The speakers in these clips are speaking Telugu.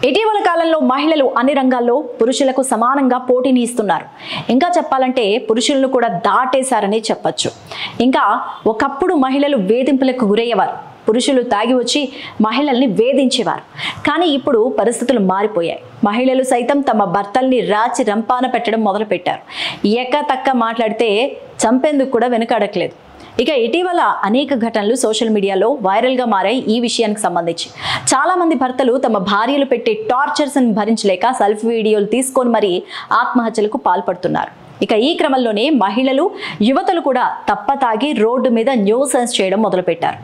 ఇటీవల కాలంలో మహిళలు అన్ని రంగాల్లో పురుషులకు సమానంగా పోటీని ఇస్తున్నారు. ఇంకా చెప్పాలంటే పురుషులను కూడా దాటేశారని చెప్పొచ్చు. ఇంకా ఒకప్పుడు మహిళలు వేధింపులకు గురయ్యేవారు. పురుషులు తాగి వచ్చి మహిళల్ని వేధించేవారు. కానీ ఇప్పుడు పరిస్థితులు మారిపోయాయి. మహిళలు సైతం తమ భర్తల్ని రాచి రంపాన పెట్టడం మొదలుపెట్టారు. ఎక్కతక్క మాట్లాడితే చంపేందుకు కూడా వెనుకాడట్లేదు. ఇక ఇటీవల అనేక ఘటనలు సోషల్ మీడియాలో వైరల్గా మారాయి. ఈ విషయానికి సంబంధించి చాలా మంది భర్తలు తమ భార్యలు పెట్టే టార్చర్స్ని భరించలేక సెల్ఫీ వీడియోలు తీసుకొని మరీ ఆత్మహత్యలకు పాల్పడుతున్నారు. ఇక ఈ క్రమంలోనే మహిళలు, యువతలు కూడా తప్పతాగి రోడ్డు మీద న్యూసెన్స్ చేయడం మొదలుపెట్టారు.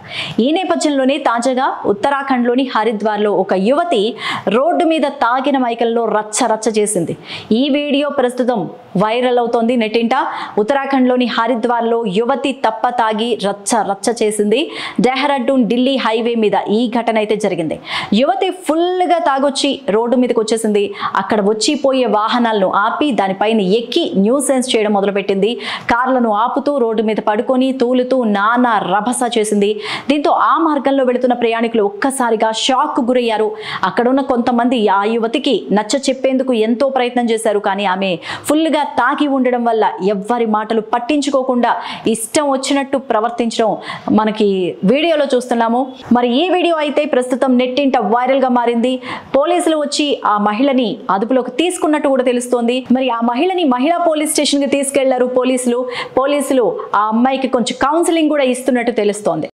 ఈ నేపథ్యంలోనే తాజాగా ఉత్తరాఖండ్లోని హరిద్వార్లో ఒక యువతి రోడ్డు మీద తాగిన మైకంలో రచ్చ చేసింది. ఈ వీడియో ప్రస్తుతం వైరల్ అవుతోంది నెట్టింట. ఉత్తరాఖండ్లోని హరిద్వార్లో యువతి తప్పతాగి రచ్చ చేసింది. డెహ్రాడూన్ ఢిల్లీ హైవే మీద ఈ ఘటన అయితే జరిగింది. యువతి ఫుల్గా తాగొచ్చి రోడ్డు మీదకి వచ్చేసింది. అక్కడ వచ్చిపోయే వాహనాలను ఆపి దానిపైన ఎక్కి న్యూసెన్స్ చేయడం మొదలుపెట్టింది. కార్లను ఆపుతూ రోడ్డు మీద పడుకొని తూలుతూ నానా రభస చేసింది. దీంతో ఆ మార్గంలో వెళుతున్న ప్రయాణికులు ఒక్కసారిగా షాక్ గురయ్యారు. అక్కడున్న కొంతమంది ఆ యువతికి నచ్చ చెప్పేందుకు ఎంతో ప్రయత్నం చేశారు. కానీ ఆమె ఫుల్గా తాగి ఉండడం వల్ల ఎవ్వరి మాటలు పట్టించుకోకుండా ఇష్టం వచ్చినట్టు ప్రవర్తించడం మనకి వీడియోలో చూస్తున్నాము. మరి ఈ వీడియో అయితే ప్రస్తుతం నెట్టింట వైరల్ గా మారింది. పోలీసులు వచ్చి ఆ మహిళని అదుపులోకి తీసుకున్నట్టు కూడా తెలుస్తోంది. మరి ఆ మహిళని మహిళా పోలీస్ స్టేషన్ కి తీసుకెళ్లారు పోలీసులు. ఆ అమ్మాయికి కొంచెం కౌన్సిలింగ్ కూడా ఇస్తున్నట్టు తెలుస్తోంది.